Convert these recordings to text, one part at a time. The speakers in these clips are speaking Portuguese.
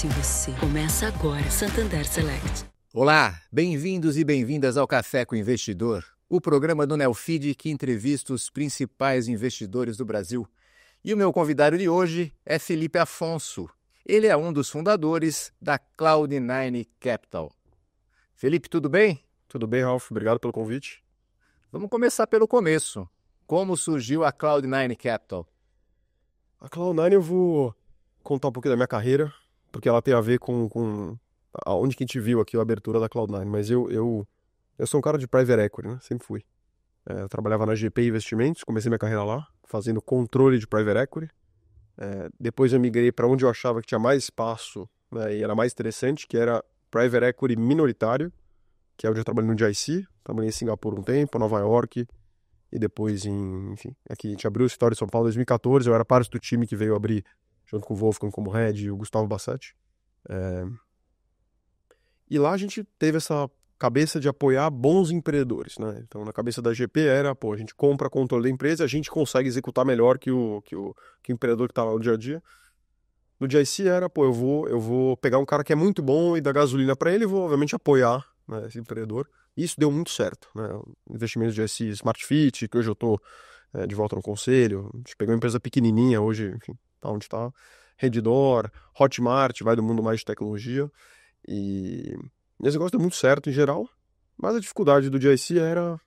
investe em você. Começa agora, Santander Select. Olá, bem-vindos e bem-vindas ao Café com o Investidor, o programa do Neofeed que entrevista os principais investidores do Brasil. E o meu convidado de hoje é Felipe Afonso. Ele é um dos fundadores da Cloud9 Capital. Felipe, tudo bem? Tudo bem, Ralf. Obrigado pelo convite. Vamos começar pelo começo. Como surgiu a Cloud9 Capital? A Cloud9 eu vou contar um pouquinho da minha carreira, porque ela tem a ver com aonde que a gente viu aqui a abertura da Cloud9. Mas eu sou um cara de private equity, né? Sempre fui. Eu trabalhava na GP Investimentos, comecei minha carreira lá, fazendo controle de private equity. Depois eu migrei para onde eu achava que tinha mais espaço, né, e era mais interessante, que era private equity minoritário, que é onde eu trabalhei no GIC. Trabalhei em Singapura um tempo, Nova York, e depois enfim, aqui a gente abriu o escritório em São Paulo em 2014, eu era parte do time que veio abrir junto com o Wolfgang como head e o Gustavo Bassetti. E lá a gente teve essa cabeça de apoiar bons empreendedores, né? Então, na cabeça da GP era, a gente compra controle da empresa, a gente consegue executar melhor que o empreendedor que está lá no dia a dia. No GIC era, eu vou pegar um cara que é muito bom e dar gasolina para ele e vou, obviamente, apoiar, né, esse empreendedor. E isso deu muito certo, né? Investimentos de GIC Smart Fit, que hoje eu estou de volta no conselho. A gente pegou uma empresa pequenininha, hoje, enfim, tá onde está. Redditor, Hotmart, vai do mundo mais de tecnologia. E esse negócio deu muito certo em geral, mas a dificuldade do GIC era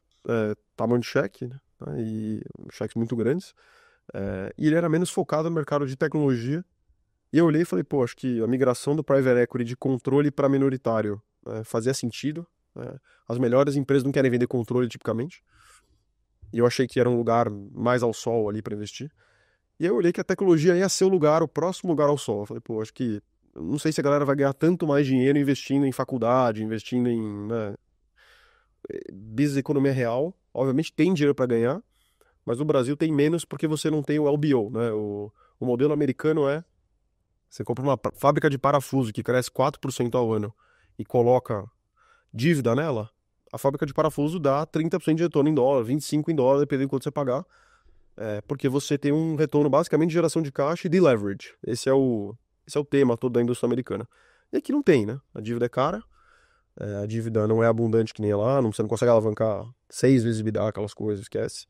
tamanho de cheque, né? E cheques muito grandes, e ele era menos focado no mercado de tecnologia. E eu olhei e falei, acho que a migração do private equity de controle para minoritário fazia sentido. As melhores empresas não querem vender controle tipicamente, e eu achei que era um lugar mais ao sol ali para investir. E eu olhei que a tecnologia ia ser o próximo lugar ao sol. Eu falei, acho que não sei se a galera vai ganhar tanto mais dinheiro investindo em faculdade, investindo em, né, business economia real. Obviamente tem dinheiro para ganhar, mas no Brasil tem menos porque você não tem o LBO, né? O modelo americano você compra uma fábrica de parafuso que cresce 4% ao ano e coloca dívida nela, a fábrica de parafuso dá 30% de retorno em dólar, 25% em dólar, dependendo de quanto você pagar, porque você tem um retorno basicamente de geração de caixa e de leverage. Esse é o tema todo da indústria americana. E aqui não tem, né? A dívida é cara, a dívida não é abundante que nem lá, você não consegue alavancar 6 vezes EBITDA, aquelas coisas, esquece.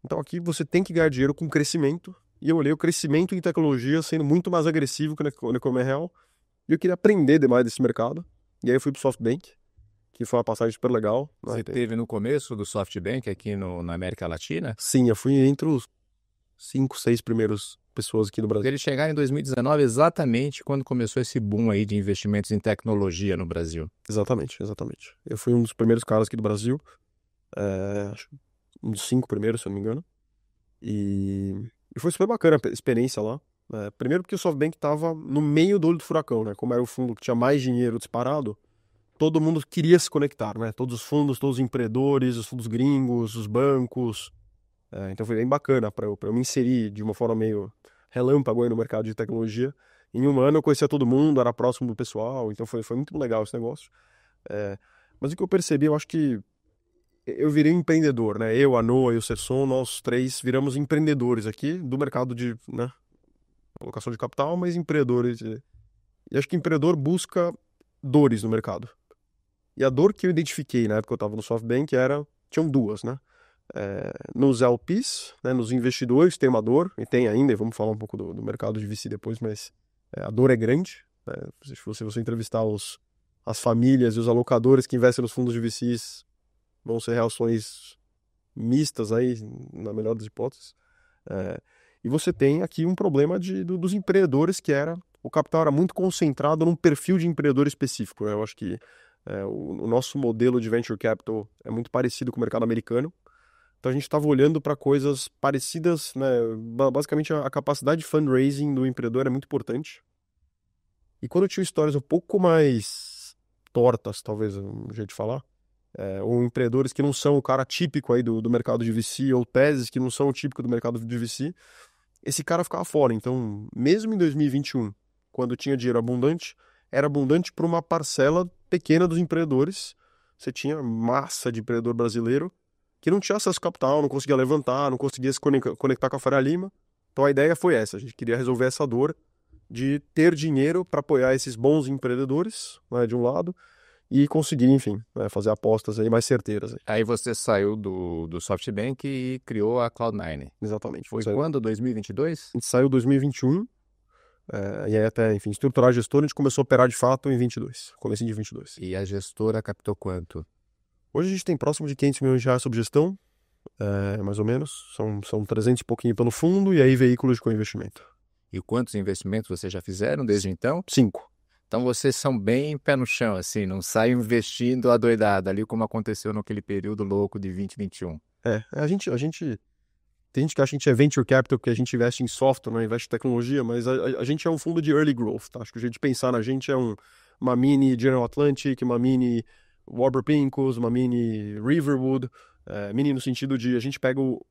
Então aqui você tem que ganhar dinheiro com crescimento, e eu olhei o crescimento em tecnologia sendo muito mais agressivo que na economia real, e eu queria aprender demais desse mercado, e aí eu fui pro SoftBank, que foi uma passagem super legal. Você esteve no começo do SoftBank aqui na América Latina? Sim, eu fui entre os 5, 6 primeiros pessoas aqui no Brasil. Eles chegaram em 2019 exatamente quando começou esse boom aí de investimentos em tecnologia no Brasil. Exatamente. Eu fui um dos primeiros caras aqui do Brasil, um dos 5 primeiros, se eu não me engano. E foi super bacana a experiência lá. Primeiro porque o SoftBank estava no meio do olho do furacão, né? Como era o fundo que tinha mais dinheiro disparado, todo mundo queria se conectar, né? Todos os fundos, todos os empreendedores, os fundos gringos, os bancos. Então foi bem bacana para eu me inserir de uma forma meio relâmpago aí no mercado de tecnologia. Em um ano eu conhecia todo mundo, era próximo do pessoal, então foi muito legal esse negócio. Mas o que eu percebi, eu acho que eu virei um empreendedor, né? Eu, a Noah e o Serson, nós 3 viramos empreendedores aqui do mercado de, né, alocação de capital, mas empreendedores. E acho que empreendedor busca dores no mercado. E a dor que eu identifiquei na época que eu estava no SoftBank tinham 2, né? Nos LPs, né, nos investidores, tem uma dor, e tem ainda, e vamos falar um pouco do mercado de VC depois, mas a dor é grande. Né? Se você entrevistar as famílias e os alocadores que investem nos fundos de VCs, vão ser reações mistas aí, na melhor das hipóteses. E você tem aqui um problema dos empreendedores, o capital era muito concentrado num perfil de empreendedor específico. Né? Eu acho que o nosso modelo de venture capital é muito parecido com o mercado americano. Então a gente estava olhando para coisas parecidas, né? Basicamente a capacidade de fundraising do empreendedor é muito importante. E quando eu tinha histórias um pouco mais tortas, talvez um jeito de falar, ou empreendedores que não são o cara típico aí do mercado de VC, ou teses que não são o típico do mercado de VC, esse cara ficava fora. Então, mesmo em 2021, quando tinha dinheiro abundante, era abundante para uma parcela pequena dos empreendedores. Você tinha massa de empreendedor brasileiro que não tinha acesso ao capital, não conseguia levantar, não conseguia se conectar com a Faria Lima. Então a ideia foi essa, a gente queria resolver essa dor de ter dinheiro para apoiar esses bons empreendedores, né, de um lado, e conseguir, enfim, né, fazer apostas aí mais certeiras. Aí você saiu do SoftBank e criou a Cloud9. Exatamente. Foi quando? 2022? A gente saiu em 2021, e aí até, enfim, estruturar a gestora, a gente começou a operar de fato em 22, comecinho de 22. E a gestora captou quanto? Hoje a gente tem próximo de 500 milhões de reais sob gestão, mais ou menos. São 300 e pouquinho pelo fundo, e aí veículos de co-investimento. E quantos investimentos vocês já fizeram desde então? 5. Então vocês são bem pé no chão, assim, não saem investindo adoidado ali como aconteceu naquele período louco de 2021. A gente tem gente que acha que a gente é venture capital porque a gente investe em software, não investe em tecnologia, mas a gente é um fundo de early growth, tá? Acho que o jeito de pensar na gente é uma mini General Atlantic, uma mini Warburg Pincus, uma mini Riverwood, mini no sentido de a gente pega o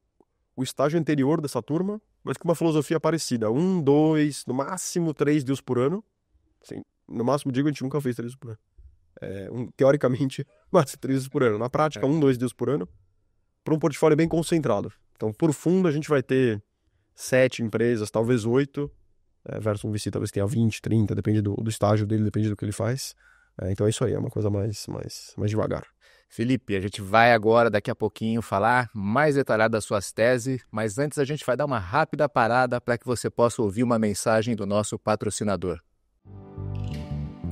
estágio anterior dessa turma, mas com uma filosofia parecida. 1, 2, no máximo 3 deals por ano. Assim, no máximo, digo, a gente nunca fez 3 deals por ano. Teoricamente, mas 3 deals por ano. Na prática, 1, 2 deals por ano, para um portfólio bem concentrado. Então, por fundo, a gente vai ter 7 empresas, talvez 8, versus um VC talvez tenha 20, 30, depende do estágio dele, depende do que ele faz. Então é isso aí, é uma coisa mais devagar. Felipe, a gente vai agora, daqui a pouquinho, falar mais detalhado das suas teses, mas antes a gente vai dar uma rápida parada para que você possa ouvir uma mensagem do nosso patrocinador.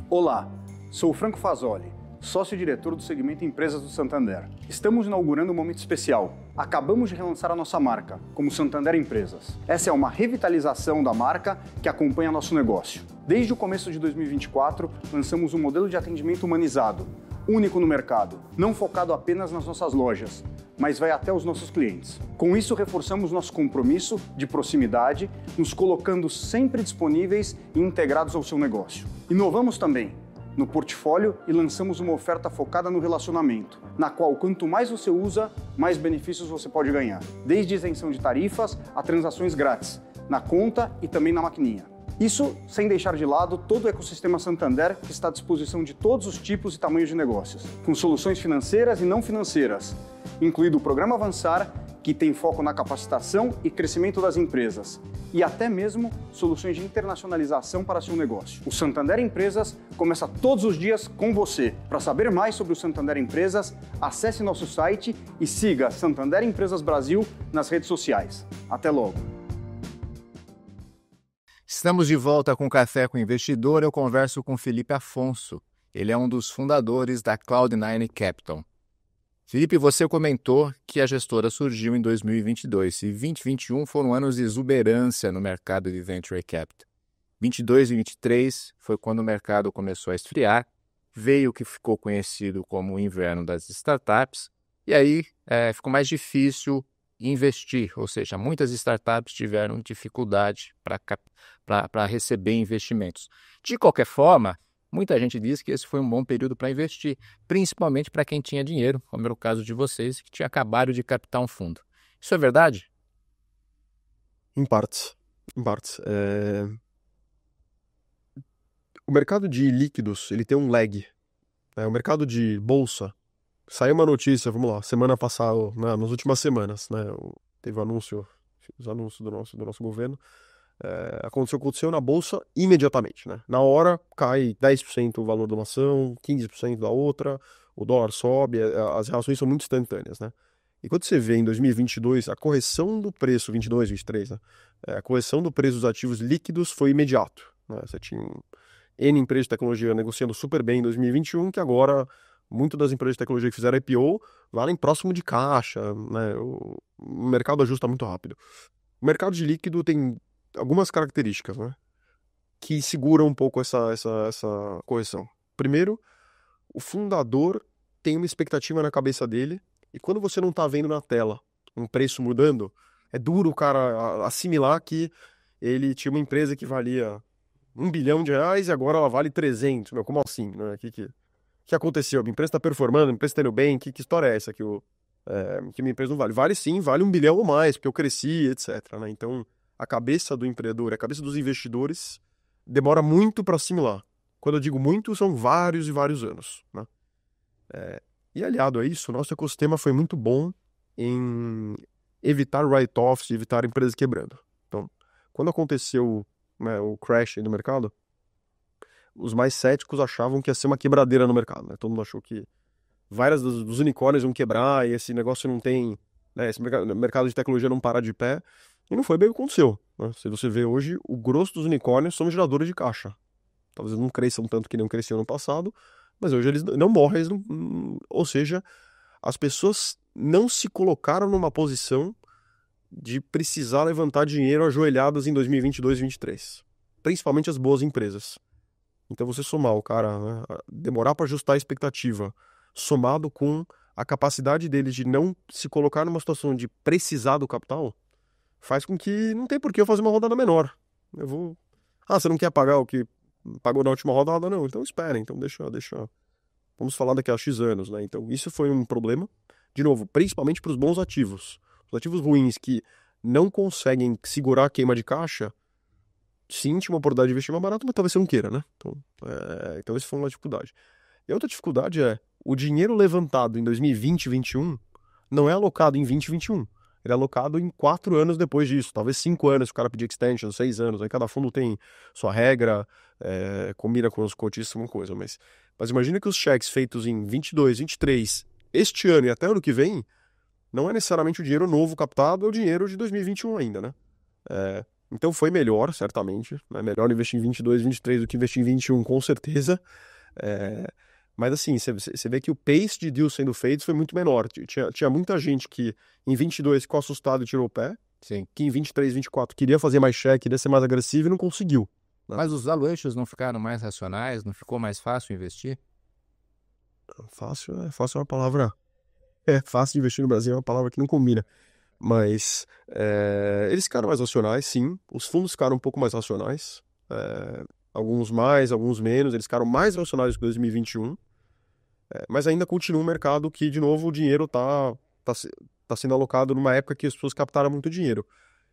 Olá, sou o Franco Fasoli, sócio-diretor do segmento Empresas do Santander. Estamos inaugurando um momento especial. Acabamos de relançar a nossa marca, como Santander Empresas. Essa é uma revitalização da marca que acompanha nosso negócio. Desde o começo de 2024, lançamos um modelo de atendimento humanizado, único no mercado, não focado apenas nas nossas lojas, mas vai até os nossos clientes. Com isso, reforçamos nosso compromisso de proximidade, nos colocando sempre disponíveis e integrados ao seu negócio. Inovamos também no portfólio e lançamos uma oferta focada no relacionamento, na qual quanto mais você usa, mais benefícios você pode ganhar. Desde isenção de tarifas a transações grátis, na conta e também na maquininha. Isso sem deixar de lado todo o ecossistema Santander que está à disposição de todos os tipos e tamanhos de negócios, com soluções financeiras e não financeiras, incluído o Programa Avançar, que tem foco na capacitação e crescimento das empresas, e até mesmo soluções de internacionalização para seu negócio. O Santander Empresas começa todos os dias com você. Para saber mais sobre o Santander Empresas, acesse nosso site e siga Santander Empresas Brasil nas redes sociais. Até logo! Estamos de volta com Café com o Investidor. Eu converso com Felipe Afonso. Ele é um dos fundadores da Cloud9 Capital. Felipe, você comentou que a gestora surgiu em 2022 e 2021 foram anos de exuberância no mercado de Venture Capital. 22 e 23 foi quando o mercado começou a esfriar, veio o que ficou conhecido como o inverno das startups, e aí ficou mais difícil investir, ou seja, muitas startups tiveram dificuldade para receber investimentos. De qualquer forma, muita gente diz que esse foi um bom período para investir, principalmente para quem tinha dinheiro, como era o caso de vocês, que tinha acabado de captar um fundo. Isso é verdade? Em partes. O mercado de líquidos, ele tem um lag. O mercado de bolsa, saiu uma notícia, vamos lá, semana passada, nas últimas semanas, né? Teve os anúncios do nosso governo. Aconteceu na bolsa imediatamente, né? Na hora cai 10% o valor de uma ação, 15% da outra, o dólar sobe, as reações são muito instantâneas, né? E quando você vê em 2022 a correção do preço, 22, 23, né? A correção do preço dos ativos líquidos foi imediato, né? Você tinha N empresas de tecnologia negociando super bem em 2021, que agora muitas das empresas de tecnologia que fizeram IPO valem próximo de caixa, né? O mercado ajusta muito rápido. O mercado de líquido tem algumas características, né, que seguram um pouco essa correção. Primeiro, o fundador tem uma expectativa na cabeça dele, e quando você não está vendo na tela um preço mudando, é duro o cara assimilar que ele tinha uma empresa que valia R$1 bilhão e agora ela vale 300. Meu, como assim? Né? Que aconteceu? Minha empresa está performando, minha empresa está indo bem, que história é essa que minha empresa não vale? Vale sim, vale R$1 bilhão ou mais, porque eu cresci, etc. Né? Então, a cabeça do empreendedor, a cabeça dos investidores demora muito para assimilar. Quando eu digo muito, são vários e vários anos. Né? E aliado a isso, o nosso ecossistema foi muito bom em evitar write-offs, evitar empresas quebrando. Então, quando aconteceu né, o crash aí do mercado, os mais céticos achavam que ia ser uma quebradeira no mercado, né? Todo mundo achou que várias dos unicórnios vão quebrar e esse negócio não tem, né, esse mercado de tecnologia não parar de pé. E não foi bem o que aconteceu, né? Se você vê hoje, o grosso dos unicórnios são geradores de caixa. Talvez eles não cresçam tanto que nem cresciam no passado, mas hoje eles não morrem, ou seja, as pessoas não se colocaram numa posição de precisar levantar dinheiro ajoelhadas em 2022 e 2023. Principalmente as boas empresas. Então você somar o cara, né, demorar para ajustar a expectativa, somado com a capacidade deles de não se colocar numa situação de precisar do capital, faz com que não tem por que eu fazer uma rodada menor. Eu vou... você não quer pagar o que pagou na última rodada? Não, então espera, então deixa. Vamos falar daqui a X anos, né? Então isso foi um problema, de novo, principalmente para os bons ativos. Os ativos ruins que não conseguem segurar a queima de caixa, sim, tinha uma oportunidade de investir mais barato, mas talvez você não queira, né? Então isso foi uma dificuldade. E a outra dificuldade é, o dinheiro levantado em 2020 e 2021 não é alocado em 20 e 21. Ele é alocado em 4 anos depois disso. Talvez 5 anos, se o cara pedir extension, 6 anos. Aí cada fundo tem sua regra, combina com os cotistas, uma coisa. Mas imagina que os cheques feitos em 22, 23, este ano e até ano que vem, não é necessariamente o dinheiro novo captado, é o dinheiro de 2021 ainda, né? Então foi melhor, certamente. É melhor investir em 22, 23 do que investir em 21, com certeza. Mas assim, você vê que o pace de deals sendo feitos foi muito menor. Tinha muita gente que em 22 ficou assustado e tirou o pé. Sim. Que em 23, 24 queria fazer mais cheque, queria ser mais agressivo e não conseguiu. Né? Mas os valuations não ficaram mais racionais? Não ficou mais fácil investir? Fácil é uma palavra... fácil de investir no Brasil é uma palavra que não combina. Mas eles ficaram mais racionais, sim. Os fundos ficaram um pouco mais racionais. Alguns mais, alguns menos. Eles ficaram mais racionais do que 2021. Mas ainda continua um mercado que, de novo, o dinheiro tá sendo alocado numa época que as pessoas captaram muito dinheiro.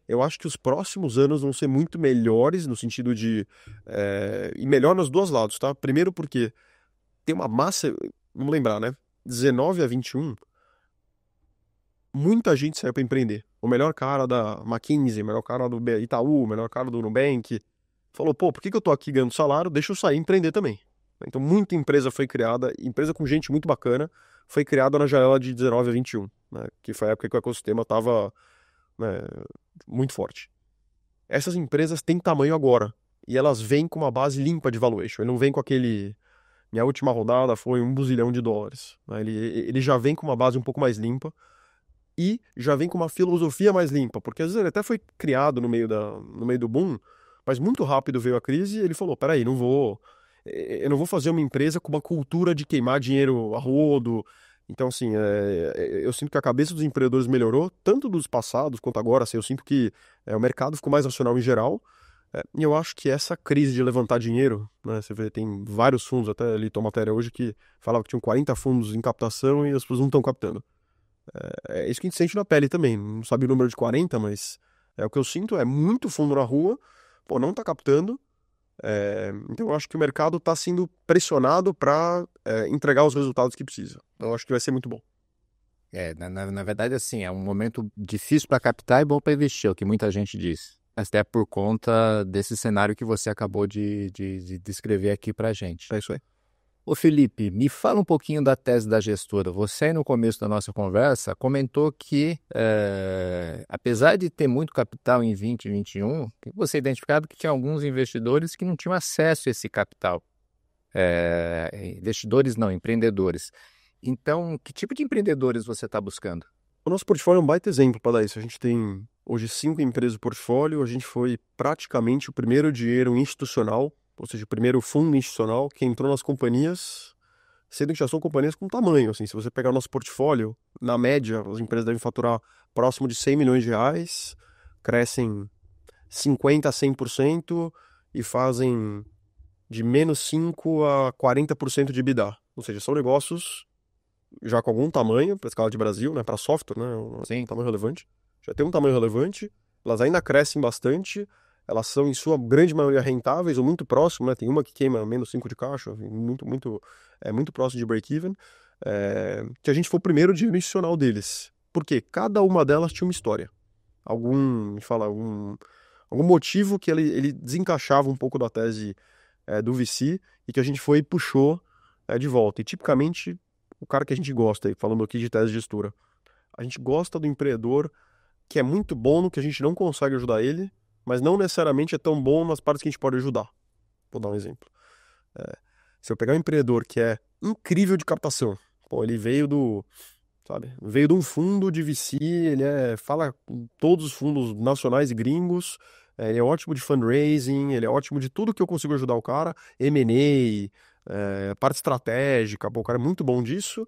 Eu acho que os próximos anos vão ser muito melhores no sentido de... e melhor nos dois lados, tá? Primeiro porque tem uma massa... Vamos lembrar, né? 19 a 21... Muita gente saiu para empreender. O melhor cara da McKinsey, o melhor cara do Itaú, o melhor cara do Nubank, falou, por que eu tô aqui ganhando salário? Deixa eu sair e empreender também. Então muita empresa foi criada, empresa com gente muito bacana, foi criada na janela de 19 a 21, né, que foi a época que o ecossistema estava, né, muito forte. Essas empresas têm tamanho agora, e elas vêm com uma base limpa de valuation, ele não vem com aquele... Minha última rodada foi $1 bilhão, né, ele já vem com uma base um pouco mais limpa, e já vem com uma filosofia mais limpa, porque às vezes ele até foi criado no meio do boom, mas muito rápido veio a crise e ele falou, peraí, eu não vou fazer uma empresa com uma cultura de queimar dinheiro a rodo. Então, assim, eu sinto que a cabeça dos empreendedores melhorou, tanto dos passados quanto agora, assim, eu sinto que o mercado ficou mais racional em geral, e eu acho que essa crise de levantar dinheiro, né, você vê, tem vários fundos, até li tua matéria hoje que falava que tinham 40 fundos em captação e as pessoas não estão captando. É isso que a gente sente na pele também. Não sabe o número de 40, mas o que eu sinto é muito fundo na rua, não tá captando. Então eu acho que o mercado está sendo pressionado para entregar os resultados que precisa. Eu acho que vai ser muito bom. Na verdade, assim, é um momento difícil para captar e bom para investir, é o que muita gente diz. Até por conta desse cenário que você acabou de descrever aqui para a gente. É isso aí. Ô Felipe, me fala um pouquinho da tese da gestora. Você, no começo da nossa conversa, comentou que, apesar de ter muito capital em 2021, você identificado que tinha alguns investidores que não tinham acesso a esse capital. Investidores não, empreendedores. Então, que tipo de empreendedores você está buscando? O nosso portfólio é um baita exemplo para dar isso. A gente tem hoje 5 empresas no portfólio, a gente foi praticamente o primeiro dinheiro institucional, ou seja, o primeiro fundo institucional que entrou nas companhias, sendo que já são companhias com tamanho. Assim, se você pegar o nosso portfólio, na média, as empresas devem faturar próximo de R$100 milhões, crescem 50% a 100% e fazem de menos 5% a 40% de EBITDA. Ou seja, são negócios já com algum tamanho, para a escala de Brasil, né, para software, né, um tamanho relevante. Já tem um tamanho relevante, elas ainda crescem bastante. Elas são, em sua grande maioria, rentáveis ou muito próximo, né? Tem uma que queima menos 5 de caixa, muito próximo de break-even, que a gente foi o primeiro dinheiro institucional deles. Porque cada uma delas tinha uma história. algum motivo que ele desencaixava um pouco da tese do VC e que a gente foi e puxou de volta. E tipicamente, o cara que a gente gosta, falando aqui de tese de gestura, a gente gosta do empreendedor que é muito bom no que a gente não consegue ajudar ele, mas não necessariamente é tão bom nas partes que a gente pode ajudar. Vou dar um exemplo. Se eu pegar um empreendedor que é incrível de captação, ele veio veio de um fundo de VC, ele fala com todos os fundos nacionais e gringos, ele é ótimo de fundraising, ele é ótimo de tudo que eu consigo ajudar o cara, M&A, parte estratégica, o cara é muito bom disso,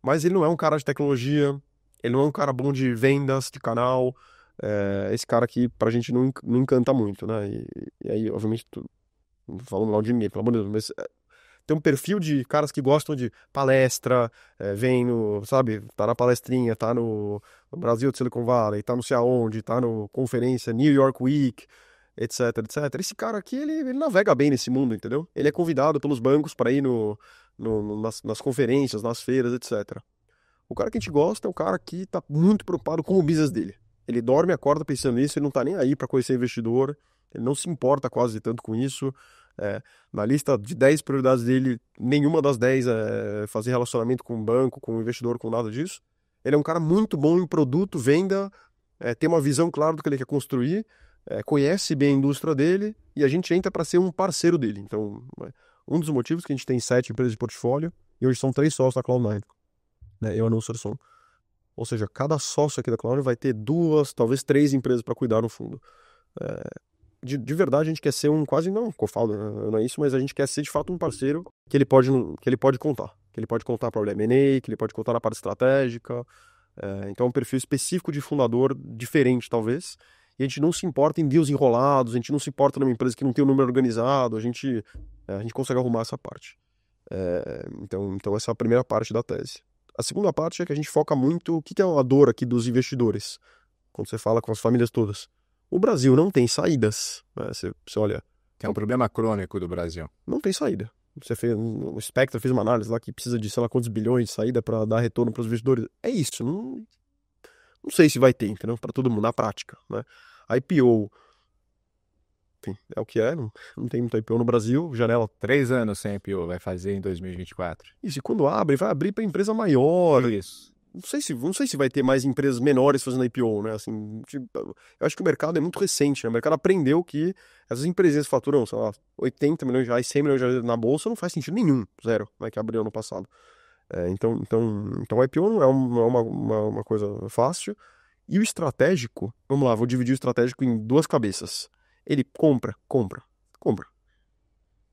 mas ele não é um cara de tecnologia, ele não é um cara bom de vendas, de canal, esse cara aqui pra gente não encanta muito, né? E aí, obviamente, falando mal de ninguém, pelo amor de Deus, mas tem um perfil de caras que gostam de palestra, vem tá na palestrinha, tá no Brasil de Silicon Valley, tá não sei aonde, tá no conferência New York Week, etc, etc. Esse cara aqui, ele navega bem nesse mundo, entendeu? Ele é convidado pelos bancos para ir nas conferências, nas feiras, etc. O cara que a gente gosta é o cara que tá muito preocupado com o business dele. Ele dorme e acorda pensando nisso, ele não tá nem aí para conhecer investidor, ele não se importa quase tanto com isso. Na lista de 10 prioridades dele, nenhuma das 10 é fazer relacionamento com o banco, com o investidor, com nada disso. Ele é um cara muito bom em produto, venda, tem uma visão clara do que ele quer construir, conhece bem a indústria dele e a gente entra para ser um parceiro dele. Então, um dos motivos que a gente tem 7 empresas de portfólio e hoje são 3 sócios da Cloud9. Eu não sou som. Ou seja, cada sócio aqui da Cloud vai ter 2, talvez 3 empresas para cuidar no fundo. De verdade, a gente quer ser quase não co-founder, não é isso, mas a gente quer ser de fato um parceiro que ele pode contar. Que ele pode contar para o M&A, que ele pode contar na parte estratégica. Então é um perfil específico de fundador diferente, talvez. E a gente não se importa em deals enrolados, a gente não se importa numa empresa que não tem um número organizado, a gente consegue arrumar essa parte. Então essa é a primeira parte da tese. A segunda parte é que a gente foca muito o que é a dor aqui dos investidores, quando você fala com as famílias todas. O Brasil não tem saídas. Você olha... Que é um problema crônico do Brasil. Não tem saída. O Spectra fez uma análise lá que precisa de sei lá quantos bilhões de saída para dar retorno para os investidores. É isso. Não sei se vai ter, entendeu? Para todo mundo, na prática. Né? A IPO... Enfim, é o que é. Não tem muita IPO no Brasil. Janela... 3 anos sem IPO, vai fazer em 2024. Isso, e quando abre, vai abrir para empresa maior. Isso. Não sei se vai ter mais empresas menores fazendo IPO, né? Assim, eu acho que o mercado é muito recente, né? O mercado aprendeu que essas empresas faturam, sei lá, 80 milhões de reais, 100 milhões de reais na bolsa, não faz sentido nenhum, zero, né? Que abriu ano passado. Então o IPO não é uma coisa fácil. E o estratégico, vamos lá, vou dividir o estratégico em 2 cabeças. Ele compra.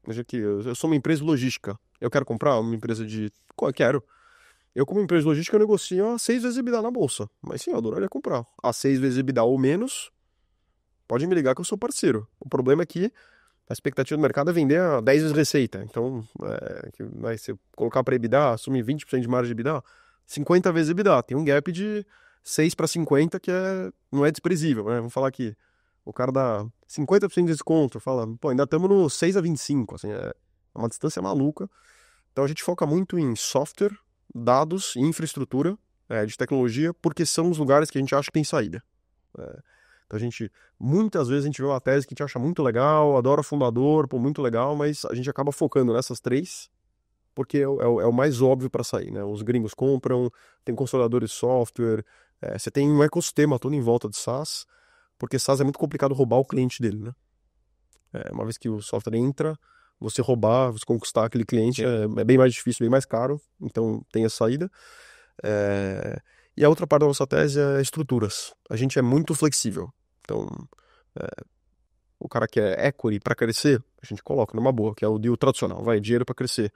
Veja que eu sou uma empresa de logística, eu quero comprar uma empresa de... Quero. Eu, como empresa de logística, eu negocio a 6 vezes EBITDA na bolsa. Mas sim, eu adoraria comprar. A 6 vezes EBITDA ou menos, pode me ligar que eu sou parceiro. O problema é que a expectativa do mercado é vender a 10 vezes receita. Então, se eu colocar para EBITDA, assumir 20% de margem de EBITDA, 50 vezes EBITDA. Tem um gap de 6 para 50 que não é desprezível, né? Vamos falar aqui. O cara dá 50% de desconto, fala, ainda estamos no 6 a 25. Assim, é uma distância maluca. Então, a gente foca muito em software, dados e infraestrutura de tecnologia, porque são os lugares que a gente acha que tem saída. Então muitas vezes a gente vê uma tese que a gente acha muito legal, adora fundador, muito legal, mas a gente acaba focando nessas 3, porque é o mais óbvio para sair, né? Os gringos compram, tem consoladores de software, você tem um ecossistema todo em volta de SaaS, porque SaaS é muito complicado roubar o cliente dele, né? Uma vez que o software entra, você roubar, você conquistar aquele cliente é bem mais difícil, bem mais caro, então tem a saída. E a outra parte da nossa tese é estruturas. A gente é muito flexível. Então, o cara que é equity para crescer, a gente coloca numa boa, que é o deal tradicional, dinheiro para crescer.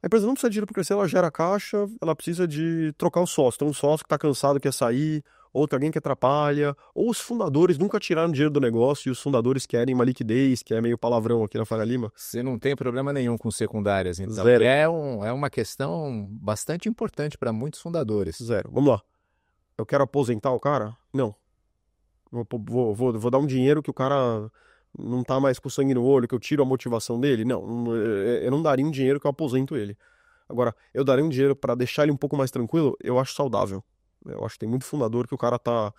A empresa não precisa de dinheiro para crescer, ela gera caixa, ela precisa de trocar o sócio. Então, um sócio que está cansado, quer sair, ou tem alguém que atrapalha, ou os fundadores nunca tiraram dinheiro do negócio e os fundadores querem uma liquidez, que é meio palavrão aqui na Faria Lima. Você não tem problema nenhum com secundárias, então. Zero. É uma questão bastante importante para muitos fundadores. Zero. Vamos lá. Eu quero aposentar o cara? Não. Vou dar um dinheiro que o cara não tá mais com sangue no olho, que eu tiro a motivação dele? Não. Eu não daria um dinheiro que eu aposento ele. Agora, eu daria um dinheiro para deixar ele um pouco mais tranquilo? Eu acho saudável. Eu acho que tem muito fundador que o cara tá...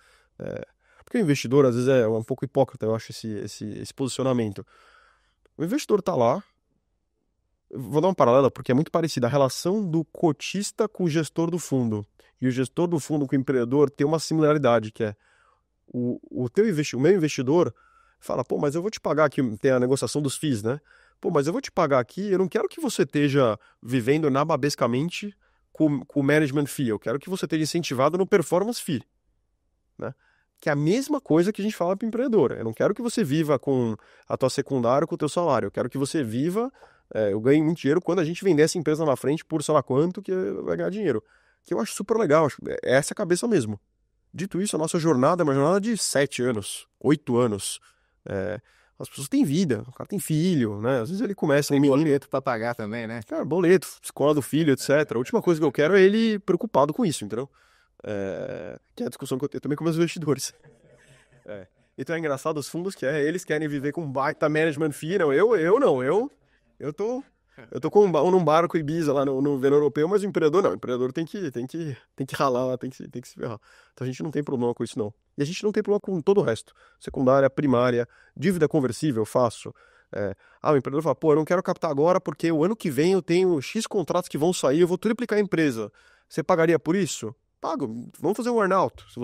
Porque o investidor, às vezes, é um pouco hipócrita, eu acho, esse posicionamento. O investidor está lá, eu vou dar uma paralela, porque é muito parecida a relação do cotista com o gestor do fundo. E o gestor do fundo com o empreendedor tem uma similaridade, que é o meu investidor fala, pô, mas eu vou te pagar aqui, tem a negociação dos FIIs, né? Pô, mas eu vou te pagar aqui, eu não quero que você esteja vivendo nababescamente com o management fee, eu quero que você esteja incentivado no performance fee, né? Que é a mesma coisa que a gente fala para o empreendedor. Eu não quero que você viva com a tua secundária, com o teu salário, eu quero que você viva, eu ganhe muito dinheiro quando a gente vender essa empresa lá na frente por sei lá quanto que vai ganhar dinheiro. Que eu acho super legal, é essa a cabeça mesmo. Dito isso, a nossa jornada é uma jornada de 7 anos, 8 anos. As pessoas têm vida, o cara tem filho, né? Às vezes ele começa... Tem boleto para pagar também, né? Cara, boleto, escola do filho, etc. A última coisa que eu quero é ele preocupado com isso, entendeu? Que é a discussão que eu tenho também com meus investidores. Então é engraçado os fundos que eles querem viver com baita management fee, não, eu tô num barco Ibiza lá no governo europeu, mas o empreendedor não, o empreendedor tem que ralar, tem que se ferrar. Então a gente não tem problema com isso não. E a gente não tem problema com todo o resto. Secundária, primária, dívida conversível, eu faço. O empreendedor fala, pô, eu não quero captar agora porque o ano que vem eu tenho X contratos que vão sair, eu vou triplicar a empresa. Você pagaria por isso? Pago, vamos fazer um earn-out. Se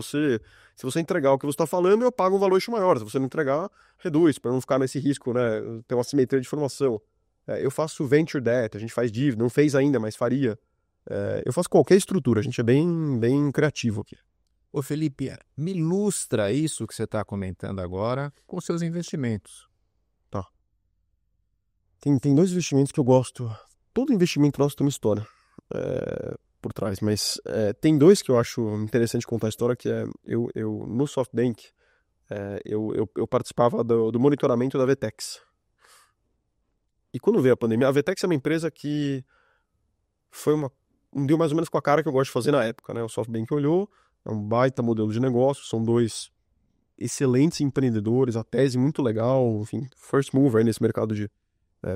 você entregar o que você está falando, eu pago um valuation maior. Se você não entregar, reduz, para não ficar nesse risco, né? Ter uma simetria de informação. Eu faço venture debt, a gente faz dívida, não fez ainda, mas faria. Eu faço qualquer estrutura, a gente é bem criativo aqui. Ô Felipe, me ilustra isso que você está comentando agora com seus investimentos. Tá. Tem 2 investimentos que eu gosto. Todo investimento nosso tem uma história por trás, mas tem 2 que eu acho interessante contar a história, que eu no SoftBank, eu participava do monitoramento da Vetex. E quando veio a pandemia, a Vetex é uma empresa que deu mais ou menos com a cara que eu gosto de fazer na época, né? O SoftBank olhou, é um baita modelo de negócio, são 2 excelentes empreendedores, a tese muito legal, enfim, first mover aí nesse mercado de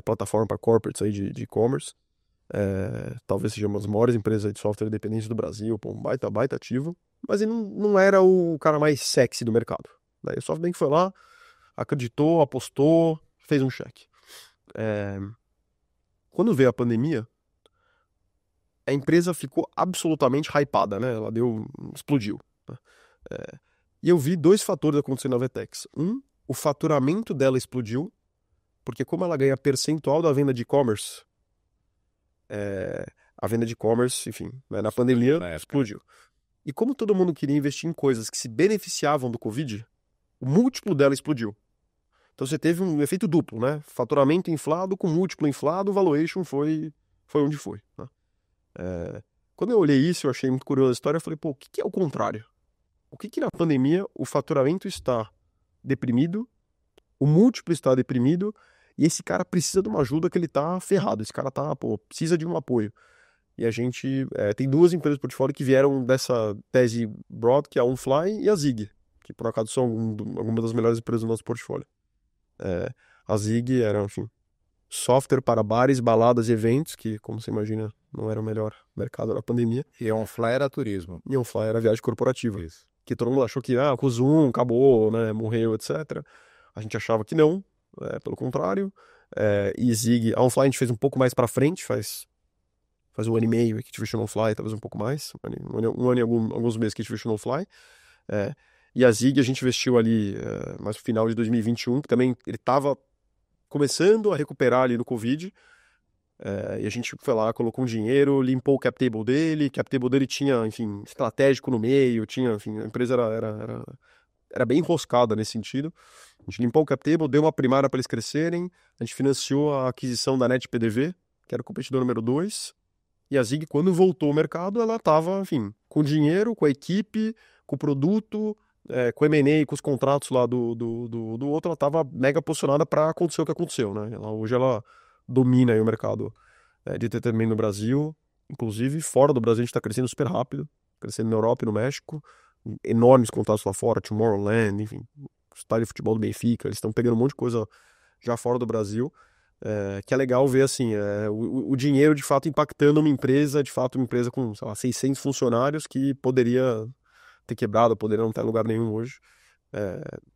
plataforma para corporates aí de e-commerce. Talvez seja uma das maiores empresas de software independente do Brasil, pô, um baita ativo, mas ele não era o cara mais sexy do mercado. Daí o SoftBank foi lá, acreditou, apostou, fez um cheque. Quando veio a pandemia, a empresa ficou absolutamente hypada, né? Ela explodiu. Né? E eu vi 2 fatores acontecendo na Vetex. O faturamento dela explodiu, porque como ela ganha percentual da venda de e-commerce, a venda de e-commerce, enfim, né, na pandemia explodiu. E como todo mundo queria investir em coisas que se beneficiavam do Covid, o múltiplo dela explodiu. Então você teve um efeito duplo, né? Faturamento inflado com múltiplo inflado, o valuation foi onde foi. Né? Quando eu olhei isso, eu achei muito curiosa a história, eu falei, pô, o que é o contrário? O que na pandemia o faturamento está deprimido, o múltiplo está deprimido, e esse cara precisa de uma ajuda que ele tá ferrado, esse cara precisa de um apoio. E a gente tem 2 empresas de portfólio que vieram dessa tese broad, que é a OnFly e a Zig, que por acaso são algumas das melhores empresas do nosso portfólio. A Zig era, enfim, software para bares, baladas e eventos, que, como você imagina, não era o melhor mercado da pandemia. E a OnFly era turismo. E a OnFly era viagem corporativa. Isso. Que todo mundo achou que, com o Zoom, acabou, né, morreu, etc. A gente achava que não, pelo contrário. E Zig, a OnFly a gente fez um pouco mais para frente, faz 1 ano e meio que a gente fechou no OnFly, talvez um pouco mais. Um ano e alguns meses que a gente fechou no OnFly. E a Zig a gente investiu ali mais no final de 2021, que também ele estava começando a recuperar ali no Covid, e a gente foi lá, colocou um dinheiro, limpou o cap table dele tinha, enfim, estratégico no meio, tinha, enfim, a empresa era bem enroscada nesse sentido. A gente limpou o cap table, deu uma primária para eles crescerem, a gente financiou a aquisição da NetPDV, que era o competidor número 2, e a Zig, quando voltou ao mercado, ela estava, enfim, com dinheiro, com a equipe, com o produto, com o M&A, com os contratos lá do outro, ela estava mega posicionada para acontecer o que aconteceu, né? Hoje ela domina aí o mercado de entretenimento no Brasil, inclusive fora do Brasil a gente está crescendo super rápido, crescendo na Europa e no México, enormes contratos lá fora, Tomorrowland, enfim, estádio de futebol do Benfica, eles estão pegando um monte de coisa já fora do Brasil, que é legal ver assim, o dinheiro de fato impactando uma empresa com, sei lá, 600 funcionários que poderia ter quebrado, poderia não estar em lugar nenhum hoje.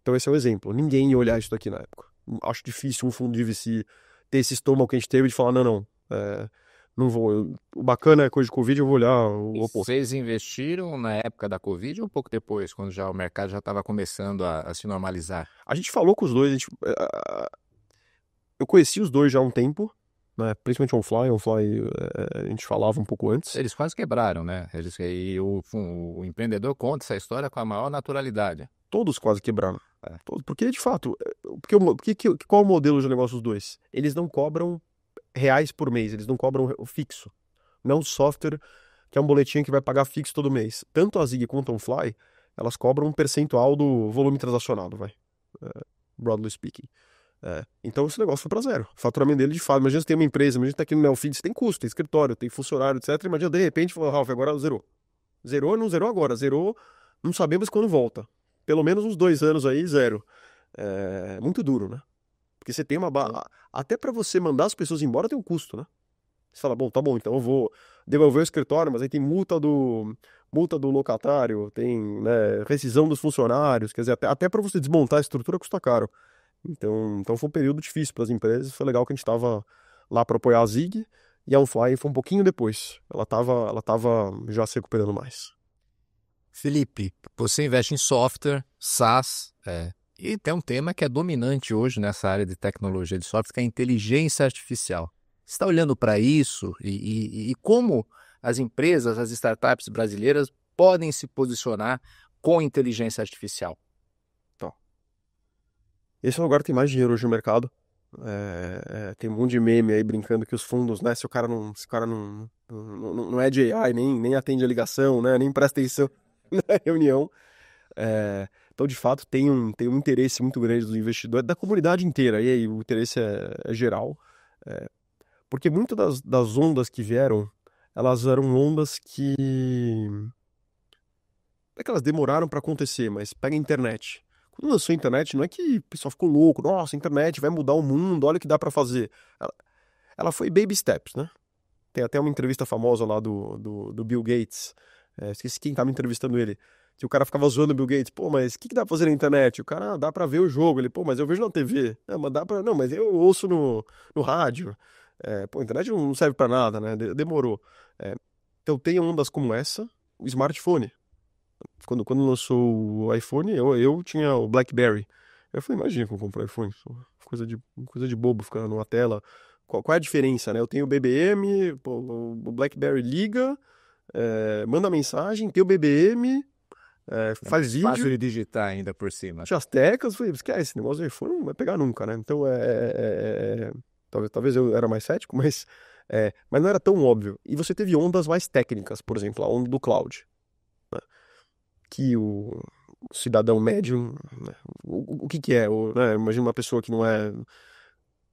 Então esse é um exemplo. Ninguém ia olhar isso daqui na época. Acho difícil um fundo de VC ter esse estômago que a gente teve de falar, não, não vou. O bacana é coisa de Covid, eu vou olhar o oposto. Vocês investiram na época da Covid ou um pouco depois, quando já o mercado já estava começando a se normalizar? A gente falou com os dois, eu conheci os dois já há um tempo, né? Principalmente OnFly, a gente falava um pouco antes. Eles quase quebraram, né? E o empreendedor conta essa história com a maior naturalidade. Todos quase quebraram. Porque, de fato, qual é o modelo de negócio dos dois? Eles não cobram reais por mês, eles não cobram o fixo. Não software, que é um boletim que vai pagar fixo todo mês. Tanto a Zig quanto a OnFly, elas cobram um percentual do volume transacionado, broadly speaking. Então esse negócio foi para zero. O faturamento dele, de fato, imagina você tem uma empresa, imagina você tá aqui no Neofeed, você tem custo, tem escritório, tem funcionário, etc. Imagina, de repente, falou, Ralf, agora zerou. Zerou, não zerou agora. Zerou, não sabemos quando volta. Pelo menos uns 2 anos aí, zero. Muito duro, né? Porque você tem até para você mandar as pessoas embora tem um custo, né? Você fala, bom, tá bom, então eu vou devolver o escritório, mas aí tem multa do locatário, tem, né, rescisão dos funcionários, quer dizer, até para você desmontar a estrutura custa caro. Então foi um período difícil para as empresas, foi legal que a gente estava lá para apoiar a Zig, e a OnFly foi um pouquinho depois, ela tava já se recuperando mais. Felipe, você investe em software, SaaS, e tem um tema que é dominante hoje nessa área de tecnologia de software, que é a inteligência artificial. Você está olhando para isso e como as empresas, as startups brasileiras podem se posicionar com inteligência artificial? Esse é o lugar que tem mais dinheiro hoje no mercado. Tem um monte de meme aí brincando que os fundos, né? Se o cara não é de AI, nem atende a ligação, né? Nem presta atenção na reunião. Então, de fato, tem um interesse muito grande dos investidores, da comunidade inteira. E aí o interesse é geral. Porque muitas das ondas que vieram, elas eram ondas que... Não é que elas demoraram para acontecer, mas pega a internet. Quando lançou a internet, não é que o pessoal ficou louco, nossa, a internet vai mudar o mundo, olha o que dá pra fazer. Ela foi baby steps, né? Tem até uma entrevista famosa lá do Bill Gates, esqueci quem tava entrevistando ele, que o cara ficava zoando o Bill Gates, pô, mas o que dá pra fazer na internet? O cara, dá pra ver o jogo. Ele, pô, mas eu vejo na TV. Mas dá pra... Não, mas eu ouço no rádio. A internet não serve pra nada, né? Demorou. Então tem ondas como essa, o smartphone. Quando lançou o iPhone, eu tinha o BlackBerry. Eu falei, imagina como comprar iPhone. Coisa de bobo ficar numa tela. Qual é a diferença, né? Eu tenho o BBM, o BlackBerry liga, manda mensagem, tem o BBM, faz vídeo. Fácil de digitar ainda por cima. Tinha as teclas, falei, esquece, esse negócio de iPhone não vai pegar nunca, né? Então, talvez eu era mais cético, mas não era tão óbvio. E você teve ondas mais técnicas, por exemplo, a onda do cloud. Que o cidadão médio, né, o que é? Né, imagina uma pessoa que não é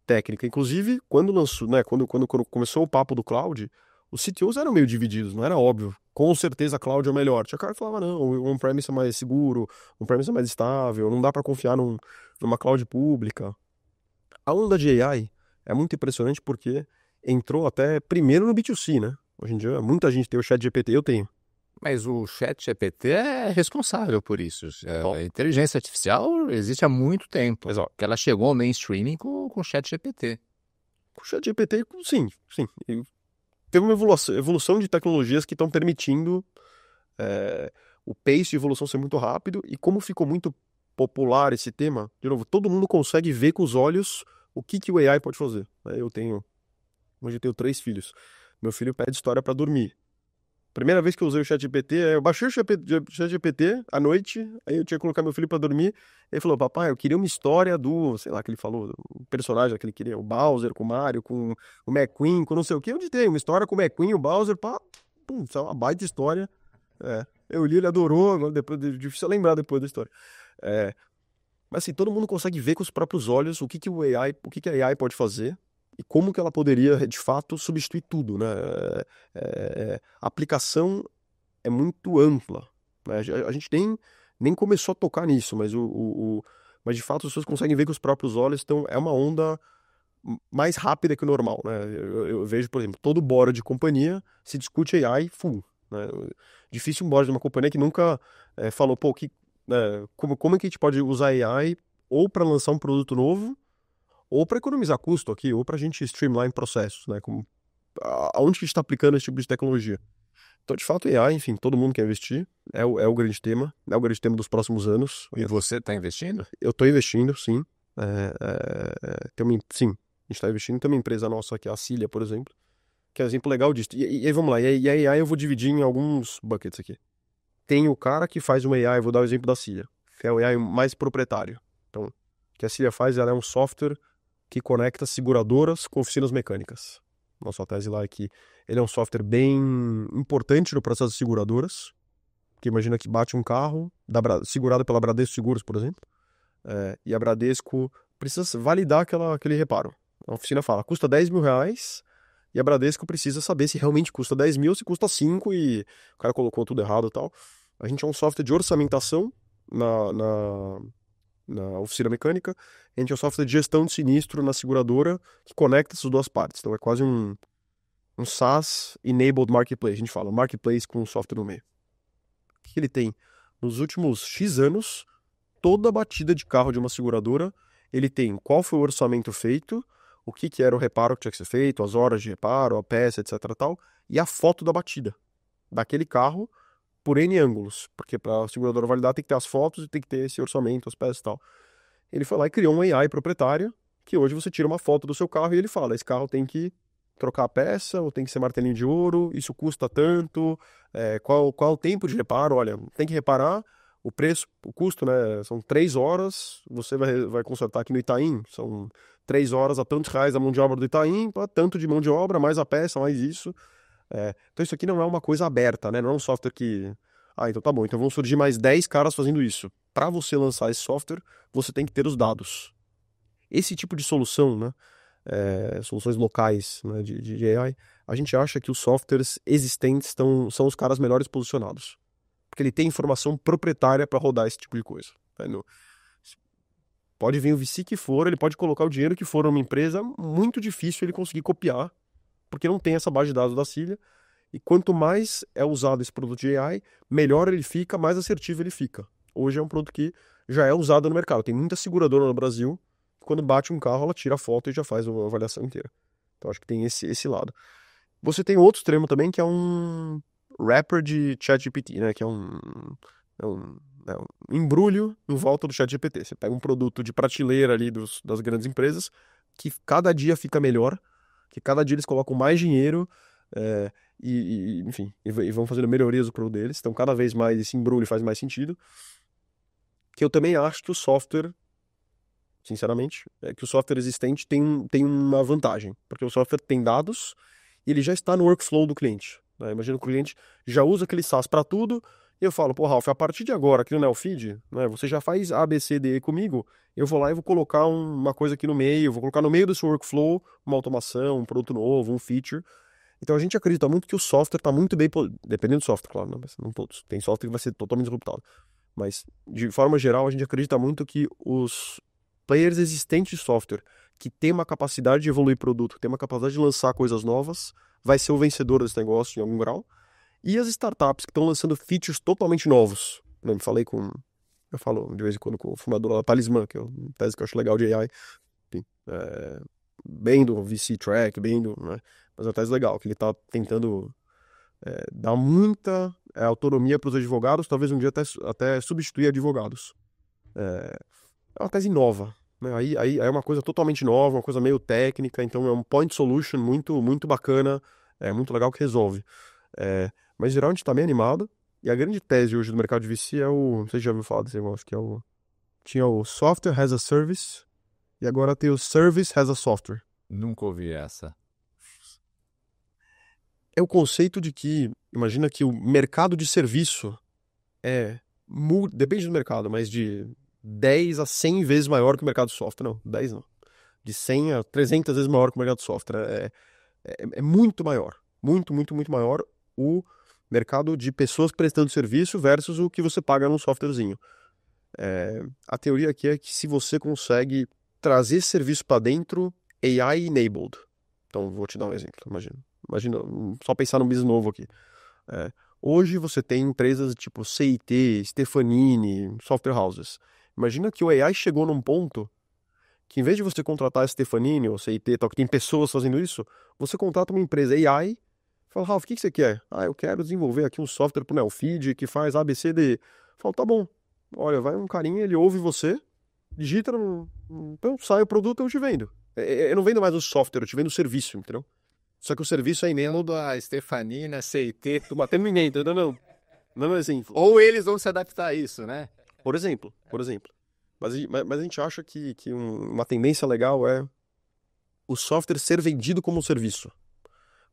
técnica. Inclusive, quando lançou, né, quando começou o papo do cloud, os CTOs eram meio divididos, não era óbvio. Com certeza a cloud é o melhor. Tinha cara que falava, não, o on-premise é mais seguro, o on-premise é mais estável, não dá para confiar numa cloud pública. A onda de AI é muito impressionante porque entrou até primeiro no B2C, né? Hoje em dia, muita gente tem o ChatGPT, eu tenho. Mas o ChatGPT é responsável por isso. A inteligência artificial existe há muito tempo. Exato. Que ela chegou ao mainstreaming com o ChatGPT. Com o ChatGPT, sim. Teve uma evolução de tecnologias que estão permitindo o pace de evolução ser muito rápido. E como ficou muito popular esse tema, de novo, todo mundo consegue ver com os olhos o que o AI pode fazer. Hoje eu tenho 3 filhos. Meu filho pede história para dormir. Primeira vez que eu usei o ChatGPT, eu baixei o ChatGPT à noite, aí eu tinha que colocar meu filho pra dormir, ele falou, papai, eu queria uma história do, sei lá, que ele falou, o personagem que ele queria, o Bowser com o Mario, com o McQueen, com não sei o que, onde tem uma história com o McQueen, o Bowser, isso é uma baita história, eu li, ele adorou, agora depois, difícil lembrar depois da história. Mas assim, todo mundo consegue ver com os próprios olhos o que a AI pode fazer, e como que ela poderia, de fato, substituir tudo, né? A aplicação é muito ampla, né? A gente nem começou a tocar nisso, mas, mas de fato as pessoas conseguem ver com os próprios olhos, então é uma onda mais rápida que o normal, né? Eu vejo, por exemplo, todo board de companhia se discute AI full, né? Difícil um board de uma companhia que nunca falou, pô, né? Como é que a gente pode usar AI ou para lançar um produto novo, ou para economizar custo aqui, ou para a gente streamline processos, né? Aonde que a gente está aplicando esse tipo de tecnologia? Então, de fato, AI, enfim, todo mundo quer investir, é o grande tema, é o grande tema dos próximos anos. E você está investindo? Eu estou investindo, sim. Sim, a gente está investindo. Tem uma empresa nossa aqui, a Cilia, por exemplo, que é um exemplo legal disso. E aí, vamos lá, e a AI eu vou dividir em alguns buckets aqui. Tem o cara que faz uma AI, eu vou dar o exemplo da Cilia, que é o AI mais proprietário. Então, o que a Cilia faz, ela é um software que conecta seguradoras com oficinas mecânicas. Nossa tese lá é que ele é um software bem importante no processo de seguradoras, porque imagina que bate um carro segurado pela Bradesco Seguros, por exemplo, e a Bradesco precisa validar aquele reparo. A oficina fala, custa 10 mil reais, e a Bradesco precisa saber se realmente custa 10 mil, se custa 5, e o cara colocou tudo errado e tal. A gente é um software de orçamentação na oficina mecânica, a gente é um software de gestão de sinistro na seguradora que conecta essas duas partes. Então é quase um SaaS-enabled marketplace, a gente fala, marketplace com software no meio. O que ele tem? Nos últimos X anos, toda a batida de carro de uma seguradora, ele tem qual foi o orçamento feito, o que era o reparo que tinha que ser feito, as horas de reparo, a peça, etc. tal, e a foto da batida daquele carro por N ângulos, porque para a seguradora validar tem que ter as fotos e tem que ter esse orçamento, as peças e tal. Ele foi lá e criou uma AI proprietária, que hoje você tira uma foto do seu carro e ele fala, esse carro tem que trocar a peça, ou tem que ser martelinho de ouro, isso custa tanto, qual o tempo de reparo, olha, tem que reparar, o preço, o custo, né, são 3 horas, você vai consertar aqui no Itaim, são 3 horas a tantos reais a mão de obra do Itaim, tanto de mão de obra, mais a peça, mais isso. Então isso aqui não é uma coisa aberta, né, não é um software que... então tá bom, então vão surgir mais 10 caras fazendo isso. Para você lançar esse software, você tem que ter os dados. Esse tipo de solução, né, soluções locais, né, de AI, a gente acha que os softwares existentes são os caras melhores posicionados. Porque ele tem informação proprietária para rodar esse tipo de coisa. Pode vir o VC que for, ele pode colocar o dinheiro que for numa empresa, muito difícil ele conseguir copiar, porque não tem essa base de dados da Cilia. E quanto mais é usado esse produto de AI, melhor ele fica, mais assertivo ele fica. Hoje é um produto que já é usado no mercado. Tem muita seguradora no Brasil, quando bate um carro, ela tira a foto e já faz uma avaliação inteira. Então acho que tem esse lado. Você tem outro extremo também, que é um wrapper de ChatGPT, né? Que é um embrulho em volta do ChatGPT. Você pega um produto de prateleira ali das grandes empresas, que cada dia fica melhor, que cada dia eles colocam mais dinheiro, enfim, e vão fazendo melhorias do produto deles. Então cada vez mais esse embrulho faz mais sentido. Que eu também acho que o software, sinceramente, que o software existente tem uma vantagem, porque o software tem dados e ele já está no workflow do cliente. Né? Imagina que o cliente já usa aquele SaaS para tudo, e eu falo, pô, Ralf, a partir de agora, aqui no Neofeed, né, você já faz A, B, C, D, E comigo, eu vou lá e vou colocar uma coisa aqui no meio, vou colocar no meio do seu workflow uma automação, um produto novo, um feature. Então a gente acredita muito que o software está muito bem, dependendo do software, claro, não todos. Tem software que vai ser totalmente disruptado. Mas, de forma geral, a gente acredita muito que os players existentes de software que tem uma capacidade de evoluir produto, que tem uma capacidade de lançar coisas novas, vai ser o vencedor desse negócio em algum grau. E as startups que estão lançando features totalmente novos. Eu falo de vez em quando com o fundador da Talismã, que é uma tese que eu acho legal de AI. Enfim, bem do VC Track, né? Mas é uma tese legal, que ele está tentando dar muita autonomia para os advogados, talvez um dia até substituir advogados. É uma tese nova. Né? Aí é uma coisa totalmente nova, uma coisa meio técnica, então é um point solution muito, muito bacana, muito legal que resolve. Mas em geral a gente está bem animado, e a grande tese hoje do mercado de VC não sei se já ouviu falar desse negócio, que tinha o Software as a Service, e agora tem o Service as a Software. Nunca ouvi essa. É o conceito de que, imagina que o mercado de serviço depende do mercado, mas de 10 a 100 vezes maior que o mercado de software. Não, 10 não. De 100 a 300 vezes maior que o mercado de software. É muito maior. Muito, muito, muito maior o mercado de pessoas prestando serviço versus o que você paga num softwarezinho. A teoria aqui é que se você consegue trazer esse serviço para dentro, AI-enabled. Então, vou te dar um exemplo. Imagina, só pensar num business novo aqui. Hoje você tem empresas tipo CIT, Stefanini, software houses. Imagina que o AI chegou num ponto que em vez de você contratar a Stefanini ou CIT, tal, que tem pessoas fazendo isso, você contrata uma empresa AI e fala, Ralph, o que você quer? Eu quero desenvolver aqui um software pro Neofeed que faz ABCD. Fala, tá bom. Olha, vai um carinha, ele ouve você, digita, então sai o produto, eu te vendo. Eu não vendo mais o software, eu te vendo o serviço, entendeu? Só que o serviço é emenda Da Stefanina, CIT. do batendo ninguém, entendeu? Não é assim. Ou eles vão se adaptar a isso, né? Por exemplo. Mas a gente acha que uma tendência legal é o software ser vendido como um serviço.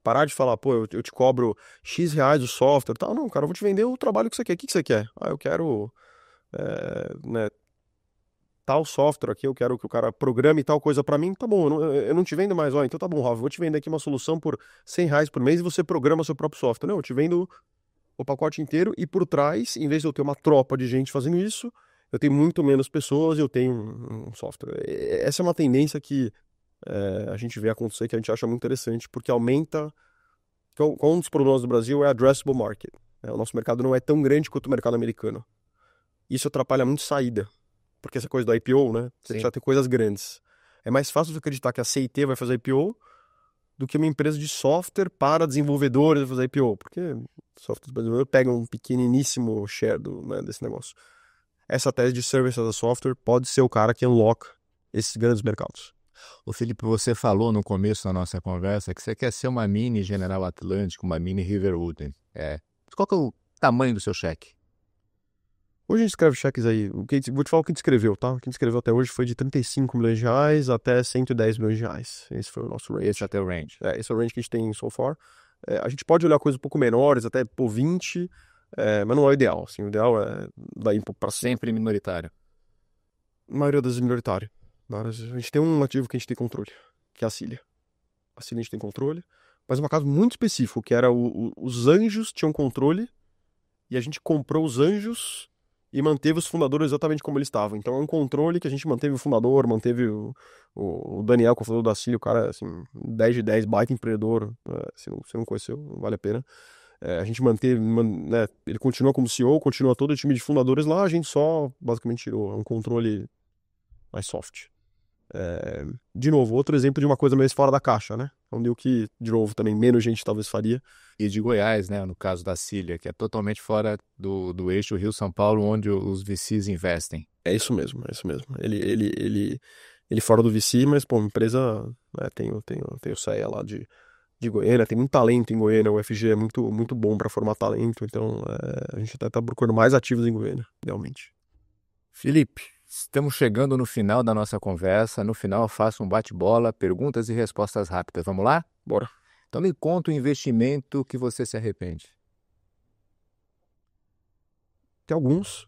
Parar de falar, pô, eu te cobro X reais o software, tal. Não, cara, eu vou te vender o trabalho que você quer. O que você quer? Eu quero tal software aqui, eu quero que o cara programe tal coisa pra mim. Tá bom, eu não te vendo mais. Então tá bom, Rafa, eu vou te vender aqui uma solução por R$100 por mês e você programa seu próprio software. Não, eu te vendo o pacote inteiro e por trás, em vez de eu ter uma tropa de gente fazendo isso, eu tenho muito menos pessoas e eu tenho um software. Essa é uma tendência que a gente vê acontecer, que a gente acha muito interessante, porque aumenta... Um dos problemas do Brasil é addressable market. O nosso mercado não é tão grande quanto o mercado americano. Isso atrapalha muito saída. Porque essa coisa do IPO, né? Você já tem coisas grandes. É mais fácil de acreditar que a CIT vai fazer IPO do que uma empresa de software para desenvolvedores fazer IPO. Porque software desenvolvedor pega um pequeniníssimo share desse negócio. Essa tese de Service as a Software pode ser o cara que unlock esses grandes mercados. Ô Felipe, você falou no começo da nossa conversa que você quer ser uma mini General Atlantic, uma mini Riverwood. Qual que é o tamanho do seu cheque? Hoje a gente escreve cheques aí, vou te falar o que a gente escreveu, tá? O que a gente escreveu até hoje foi de R$35 milhões até R$110 milhões. Esse foi o nosso range. Esse é até o range. Esse é o range que a gente tem so far. A gente pode olhar coisas um pouco menores, até 20, mas não é o ideal. Assim, o ideal é daí para sempre minoritário. A maioria das vezes minoritário. A gente tem um ativo que a gente tem controle, que é a Cilia. A Cilia a gente tem controle, mas um caso muito específico, que era os anjos tinham controle e a gente comprou os anjos e manteve os fundadores exatamente como eles estavam. Então é um controle que a gente manteve o fundador, manteve o Daniel, que é o fundador da Cilia, o cara, assim, 10 de 10, baita empreendedor. Se você não conheceu, vale a pena. A gente manteve, né, ele continua como CEO, continua todo o time de fundadores lá, a gente só basicamente tirou. É um controle mais soft. De novo, outro exemplo de uma coisa meio fora da caixa, né? Um deal que, de novo, também menos gente talvez faria. E de Goiás, né? No caso da Cilia, que é totalmente fora do eixo Rio-São Paulo, onde os VCs investem. É isso mesmo. Ele fora do VC, mas, pô, empresa, né, tem o CEA lá de Goiânia, tem muito talento em Goiânia, o FG é muito, muito bom para formar talento, então a gente até tá procurando mais ativos em Goiânia, realmente. Felipe, estamos chegando no final da nossa conversa. No final eu faço um bate-bola, perguntas e respostas rápidas. Vamos lá? Bora. Então me conta um investimento que você se arrepende. Tem alguns.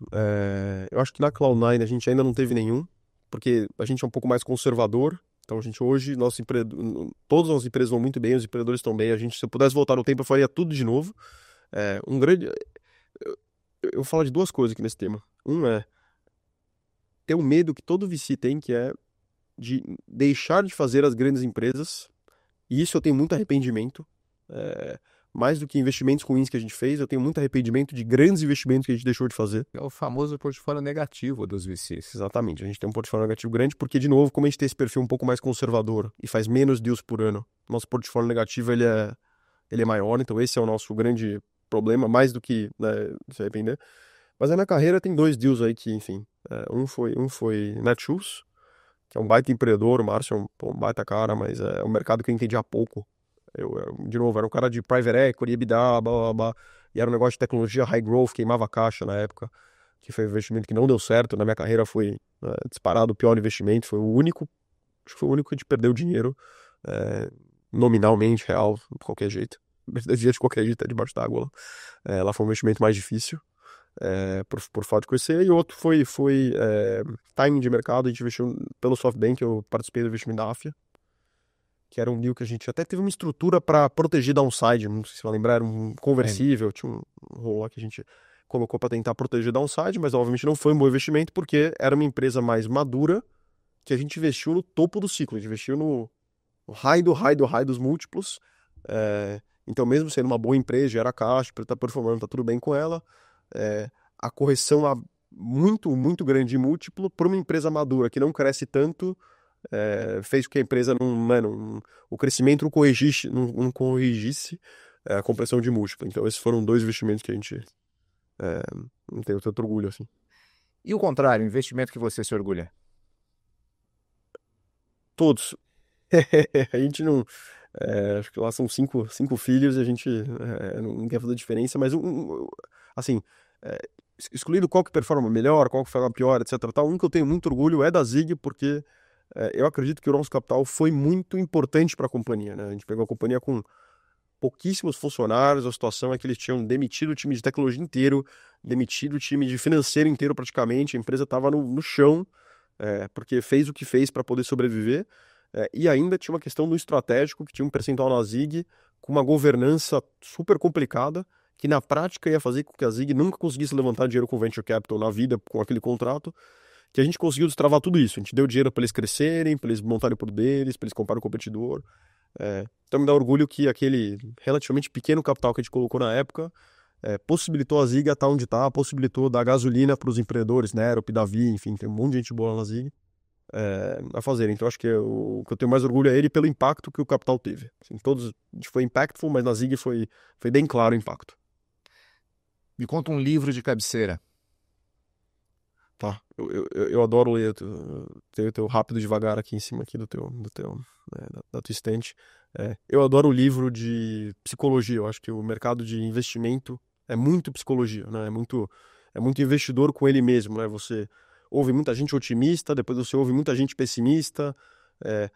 Eu acho que na Cloud9 a gente ainda não teve nenhum, porque a gente é um pouco mais conservador. Então a gente hoje, todas as empresas vão muito bem, os empreendedores estão bem. Se eu pudesse voltar no tempo, eu faria tudo de novo. Eu vou falar de duas coisas aqui nesse tema. Um é ter um medo que todo VC tem, que é de deixar de fazer as grandes empresas. E isso eu tenho muito arrependimento. Mais do que investimentos ruins que a gente fez, eu tenho muito arrependimento de grandes investimentos que a gente deixou de fazer. É o famoso portfólio negativo dos VCs. Exatamente, a gente tem um portfólio negativo grande porque, de novo, como a gente tem esse perfil um pouco mais conservador e faz menos deals por ano, nosso portfólio negativo ele é maior, então esse é o nosso grande problema, mais do que, né, se arrepender. Mas na minha carreira tem 2 deals aí que, enfim, um foi Netshoes, que é um baita empreendedor, o Márcio é um baita cara, mas é um mercado que eu entendi há pouco. De novo, era um cara de private equity, EBITDA, blá, blá, blá, e era um negócio de tecnologia high growth, queimava caixa na época, que foi um investimento que não deu certo. Na minha carreira foi disparado o pior investimento, acho que foi o único que a gente perdeu dinheiro, nominalmente, real, de qualquer jeito. De qualquer jeito, debaixo d'água. Lá foi um investimento mais difícil, por falta de conhecer. E outro foi timing de mercado, a gente investiu pelo SoftBank, eu participei do investimento da Afya, que era um deal que a gente até teve uma estrutura para proteger downside, não sei se você vai lembrar, era um conversível, tinha um rolo lá que a gente colocou para tentar proteger downside, mas obviamente não foi um bom investimento porque era uma empresa mais madura que a gente investiu no topo do ciclo, a gente investiu no high dos múltiplos, Então, mesmo sendo uma boa empresa, gera caixa, está performando, está tudo bem com ela, a correção muito, muito grande de múltiplo para uma empresa madura que não cresce tanto, fez com que a empresa o crescimento não corrigisse a compressão de múltiplo. Então, esses foram 2 investimentos que a gente não tem tanto orgulho assim. E o contrário, o investimento que você se orgulha? Todos. A gente não... acho que lá são 5 filhos e a gente não quer fazer diferença, mas assim, excluindo qual que performa melhor, qual que performa pior, etc. Tal, um que eu tenho muito orgulho é da Zig, porque eu acredito que o nosso capital foi muito importante para a companhia, né? A gente pegou a companhia com pouquíssimos funcionários, a situação é que eles tinham demitido o time de tecnologia inteiro, demitido o time de financeiro inteiro praticamente, a empresa estava no chão, porque fez o que fez para poder sobreviver, e ainda tinha uma questão do estratégico, que tinha um percentual na Zig com uma governança super complicada, que na prática ia fazer com que a Zig nunca conseguisse levantar dinheiro com venture capital na vida, com aquele contrato, que a gente conseguiu destravar tudo isso. A gente deu dinheiro para eles crescerem, para eles montarem o produto deles, para eles comprarem o competidor. Então me dá orgulho que aquele relativamente pequeno capital que a gente colocou na época possibilitou a Zig a estar onde está, possibilitou dar gasolina para os empreendedores, né, Aerop, Davi, enfim, tem um monte de gente boa na Zig a fazer. Então acho que o que eu tenho mais orgulho é ele pelo impacto que o capital teve. Assim, todos a gente foi impactful, mas na Zig foi bem claro o impacto. Me conta um livro de cabeceira. Tá, eu adoro ler, tenho o teu rápido devagar aqui em cima aqui da tua estante. Eu adoro o livro de psicologia, eu acho que o mercado de investimento é muito psicologia, né? É muito investidor com ele mesmo, né? Você ouve muita gente otimista, depois você ouve muita gente pessimista.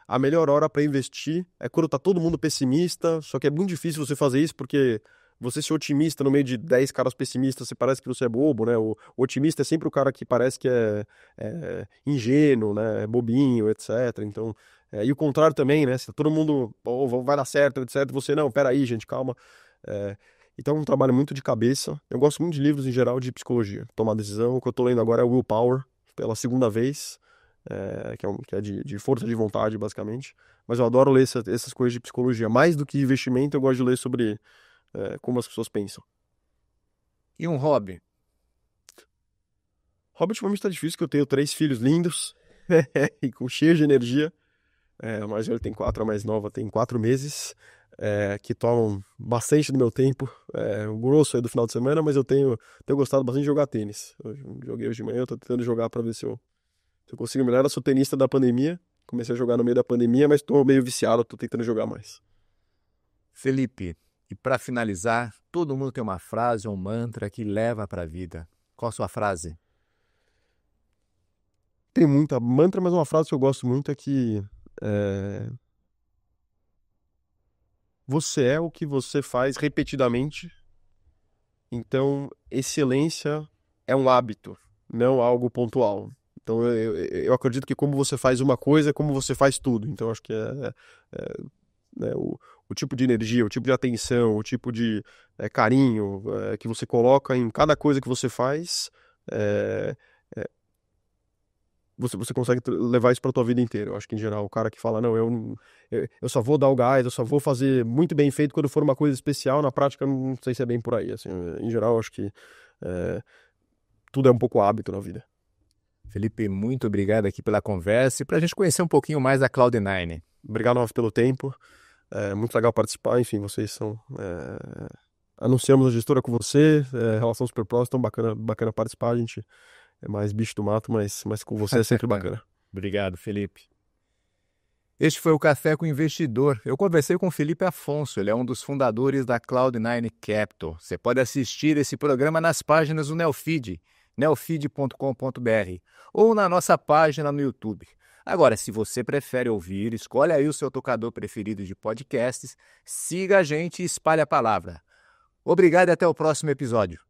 A melhor hora para investir é quando tá todo mundo pessimista, só que é muito difícil você fazer isso porque você ser otimista no meio de 10 caras pessimistas, você parece que você é bobo, né? O otimista é sempre o cara que parece que é ingênuo, né? Bobinho, etc. Então, e o contrário também, né? Se todo mundo vai dar certo, etc. Você, não, peraí, gente, calma. Então é um trabalho muito de cabeça. Eu gosto muito de livros em geral de psicologia. Tomar decisão. O que eu tô lendo agora é o Willpower, pela segunda vez, que é de força de vontade, basicamente. Mas eu adoro ler essas coisas de psicologia. Mais do que investimento, eu gosto de ler sobre como as pessoas pensam. E um hobby? Hobby ultimamente tá difícil, que eu tenho 3 filhos lindos e com cheios de energia. O mais velho tem 4, a mais nova tem 4 meses, que tomam bastante do meu tempo. O grosso é do final de semana, mas eu tenho gostado bastante de jogar tênis. Eu joguei hoje de manhã, eu tô tentando jogar para ver se eu consigo melhorar. Eu sou tenista da pandemia, comecei a jogar no meio da pandemia, mas tô meio viciado, tô tentando jogar mais. Felipe, e para finalizar, todo mundo tem uma frase ou um mantra que leva para a vida. Qual a sua frase? Tem muita mantra, mas uma frase que eu gosto muito é que você é o que você faz repetidamente. Então, excelência é um hábito, não algo pontual. Então, eu acredito que como você faz uma coisa é como você faz tudo. Então, acho que o tipo de energia, o tipo de atenção, o tipo de carinho que você coloca em cada coisa que você faz, você consegue levar isso para tua vida inteira. Eu acho que, em geral, o cara que fala, não, eu só vou dar o gás, eu só vou fazer muito bem feito quando for uma coisa especial, na prática, não sei se é bem por aí. Assim, em geral, eu acho que tudo é um pouco hábito na vida. Felipe, muito obrigado aqui pela conversa e para a gente conhecer um pouquinho mais da Cloud9. Obrigado, Rafa, pelo tempo. Muito legal participar. Enfim, vocês são... anunciamos a gestora com você, relação super próxima, então bacana participar. A gente é mais bicho do mato, mas com você é sempre bacana. Obrigado, Felipe. Este foi o Café com o Investidor. Eu conversei com o Felipe Afonso, ele é um dos fundadores da Cloud9 Capital. Você pode assistir esse programa nas páginas do Neofeed, neofeed.com.br, ou na nossa página no YouTube. Agora, se você prefere ouvir, escolhe aí o seu tocador preferido de podcasts, siga a gente e espalhe a palavra. Obrigado e até o próximo episódio.